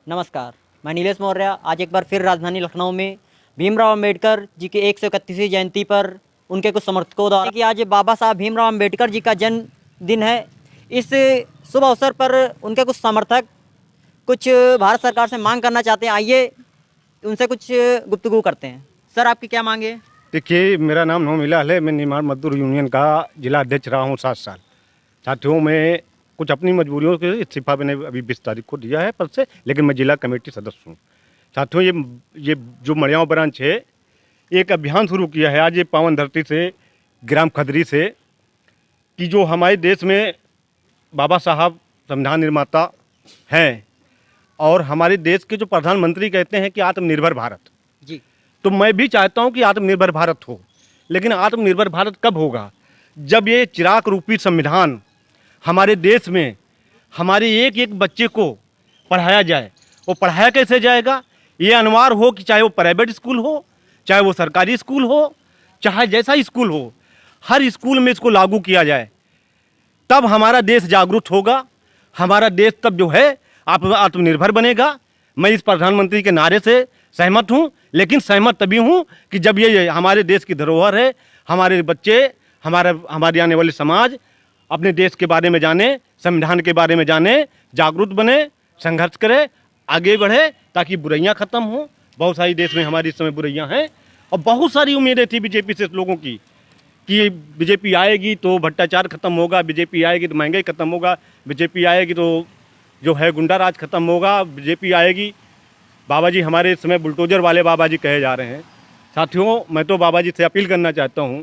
नमस्कार, मैं नीलेश मौर्य आज एक बार फिर राजधानी लखनऊ में भीमराव अंबेडकर जी की 131वीं जयंती पर उनके कुछ समर्थकों द्वारा कि आज बाबा साहब भीमराव अंबेडकर जी का जन्मदिन है। इस शुभ अवसर पर उनके कुछ समर्थक कुछ भारत सरकार से मांग करना चाहते हैं। आइए उनसे कुछ गुफ्तगू करते हैं। सर, आपकी क्या मांग है? देखिए, मेरा नाम नोमिलाल है। मैं निर्माण मजदूर यूनियन का जिला अध्यक्ष रहा हूँ 7 साल। साथियों, मैं कुछ अपनी मजबूरियों के इस्तीफा मैंने अभी 20 तारीख को दिया है पद से, लेकिन मैं जिला कमेटी सदस्य हूँ। साथियों, ये जो मड़ियाँव ब्रांच है, एक अभियान शुरू किया है आज ये पावन धरती से, ग्राम खदरी से, कि जो हमारे देश में बाबा साहब संविधान निर्माता हैं और हमारे देश के जो प्रधानमंत्री कहते हैं कि आत्मनिर्भर भारत जी। तो मैं भी चाहता हूं कि आत्मनिर्भर भारत हो, लेकिन आत्मनिर्भर भारत कब होगा? जब ये चिराग रूपी संविधान हमारे देश में हमारे एक एक बच्चे को पढ़ाया जाए। वो पढ़ाया कैसे जाएगा? ये अनिवार्य हो कि चाहे वो प्राइवेट स्कूल हो, चाहे वो सरकारी स्कूल हो, चाहे जैसा स्कूल हो, हर स्कूल में इसको लागू किया जाए। तब हमारा देश जागरूक होगा, हमारा देश तब जो है आत्मनिर्भर बनेगा। मैं इस प्रधानमंत्री के नारे से सहमत हूँ, लेकिन सहमत तभी हूँ कि जब ये हमारे देश की धरोहर है, हमारे बच्चे, हमारे आने वाले समाज अपने देश के बारे में जाने, संविधान के बारे में जाने, जागरूक बने, संघर्ष करे, आगे बढ़े, ताकि बुराइयाँ ख़त्म हों। बहुत सारी देश में हमारी इस समय बुराइयाँ हैं और बहुत सारी उम्मीदें थी बीजेपी से लोगों की कि बीजेपी आएगी तो भ्रष्टाचार खत्म होगा, बीजेपी आएगी तो महंगाई खत्म होगा, बीजेपी आएगी तो जो है गुंडा राज खत्म होगा, बीजेपी आएगी। बाबा जी हमारे इस समय बुलडोजर वाले बाबा जी कहे जा रहे हैं। साथियों, मैं तो बाबा जी से अपील करना चाहता हूं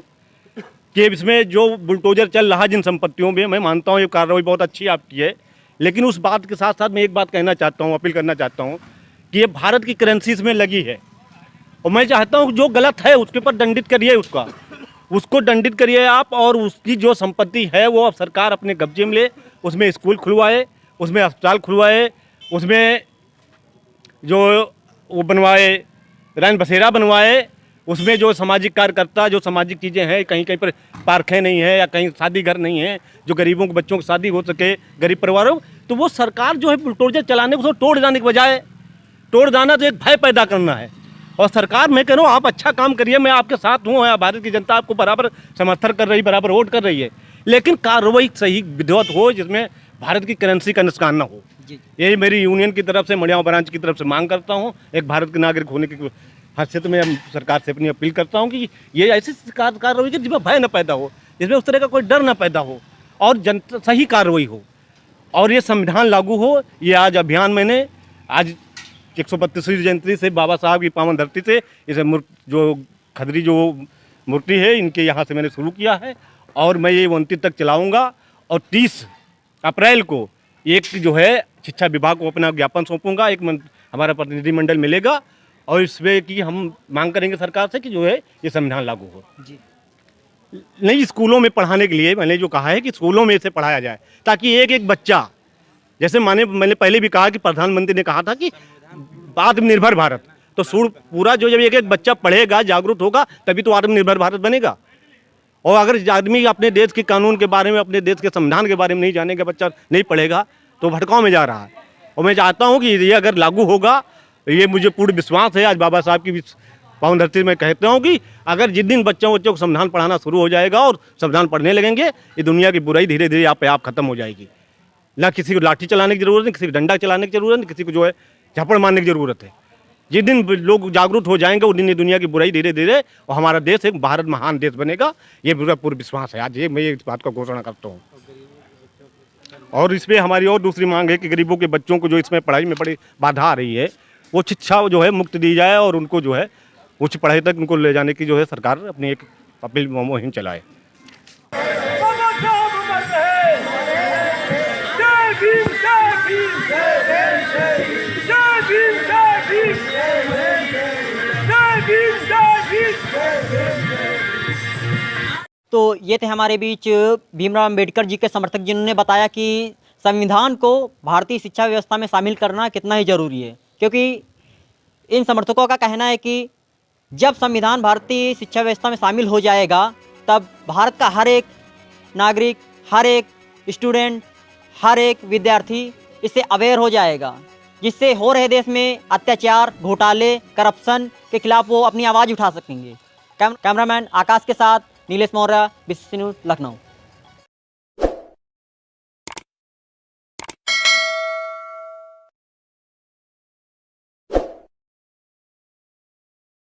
कि इसमें जो बुलडोजर चल रहा है जिन संपत्तियों में, मैं मानता हूं ये कार्रवाई बहुत अच्छी आपकी है, लेकिन उस बात के साथ साथ मैं एक बात कहना चाहता हूं, अपील करना चाहता हूं कि ये भारत की करेंसी इसमें लगी है और मैं चाहता हूँ जो गलत है उसके ऊपर दंडित करिए, उसको दंडित करिए आप, और उसकी जो संपत्ति है वो अब सरकार अपने कब्जे में ले, उसमें स्कूल खुलवाए, उसमें अस्पताल खुलवाए, उसमें जो वो बनवाए, रैन बसेरा बनवाए, उसमें जो सामाजिक कार्यकर्ता, जो सामाजिक चीज़ें हैं, कहीं कहीं पर पार्कें नहीं है या कहीं शादी घर नहीं है जो गरीबों के बच्चों की शादी हो सके, गरीब परिवारों, तो वो सरकार जो है बुलडोजर चलाने को तोड़ जाने के बजाय, तोड़ जाना तो एक भय पैदा करना है। और सरकार, मैं कह रहा हूँ आप अच्छा काम करिए, मैं आपके साथ हूँ, भारत की जनता आपको बराबर समर्थन कर रही, बराबर वोट कर रही है, लेकिन कार्रवाई सही विधिवत हो जिसमें भारत की करेंसी का नुकसान ना हो। यही मेरी यूनियन की तरफ से, मड़ियाँव ब्रांच की तरफ से मांग करता हूँ। एक भारत के नागरिक होने की हैसियत में हम सरकार से अपनी अपील करता हूँ कि ये ऐसी कार्रवाई की जिसमें भय न पैदा हो, जिसमें उस तरह का कोई डर न पैदा हो और जनता सही कार्रवाई हो और ये संविधान लागू हो। ये आज अभियान मैंने आज 132वीं जयंती से बाबा साहब की पावन धरती से इसे जो खदरी जो मूर्ति है इनके यहाँ से मैंने शुरू किया है और मैं ये 29 तक चलाऊँगा और 30 अप्रैल को एक जो है शिक्षा विभाग को अपना ज्ञापन सौंपूंगा, एक हमारा प्रतिनिधिमंडल मिलेगा और इसमें कि हम मांग करेंगे सरकार से कि जो है ये संविधान लागू हो। जी। नहीं, स्कूलों में पढ़ाने के लिए मैंने जो कहा है कि स्कूलों में इसे पढ़ाया जाए ताकि एक एक बच्चा, जैसे मैंने पहले भी कहा कि प्रधानमंत्री ने कहा था कि आत्मनिर्भर भारत, तो पूरा जो जब एक एक बच्चा पढ़ेगा, जागरूक होगा, तभी तो आत्मनिर्भर भारत बनेगा। और अगर आदमी अपने देश के कानून के बारे में, अपने देश के संविधान के बारे में नहीं जानेगा, बच्चा नहीं पढ़ेगा, तो भटकाव में जा रहा है। और मैं चाहता हूं कि ये अगर लागू होगा, ये मुझे पूर्ण विश्वास है। आज बाबा साहब की पावन धरती में कहता हूं कि अगर जिस दिन बच्चों को संविधान पढ़ाना शुरू हो जाएगा और संविधान पढ़ने लगेंगे, ये दुनिया की बुराई धीरे धीरे आप पे आप खत्म हो जाएगी। ना किसी को लाठी चलाने की जरूरत नहीं, किसी को डंडा चलाने की जरूरत नहीं, किसी को जो है झपड़ मारने की जरूरत है। जिस दिन लोग जागरूक हो जाएंगे उस दिन ये दुनिया की बुराई धीरे धीरे और हमारा देश एक भारत महान देश बनेगा। ये पूरा पूर्ण विश्वास है। आज ये मैं इस बात का घोषणा करता हूँ। और इसमें हमारी और दूसरी मांग है कि गरीबों के बच्चों को जो इसमें पढ़ाई में बड़ी बाधा आ रही है, वो शिक्षा जो है मुक्त दी जाए और उनको जो है उच्च पढ़ाई तक उनको ले जाने की जो है सरकार अपनी एक अपील मुहिम चलाए। तो ये थे हमारे बीच भीमराव अंबेडकर जी के समर्थक, जिन्होंने बताया कि संविधान को भारतीय शिक्षा व्यवस्था में शामिल करना कितना ही ज़रूरी है, क्योंकि इन समर्थकों का कहना है कि जब संविधान भारतीय शिक्षा व्यवस्था में शामिल हो जाएगा तब भारत का हर एक नागरिक, हर एक स्टूडेंट, हर एक विद्यार्थी इससे अवेयर हो जाएगा। जिससे हो रहे देश में अत्याचार, घोटाले, करप्शन के खिलाफ वो अपनी आवाज़ उठा सकेंगे। कैमरामैन आकाश के साथ नीलेश मौर्य, BCC न्यूज़, लखनऊ।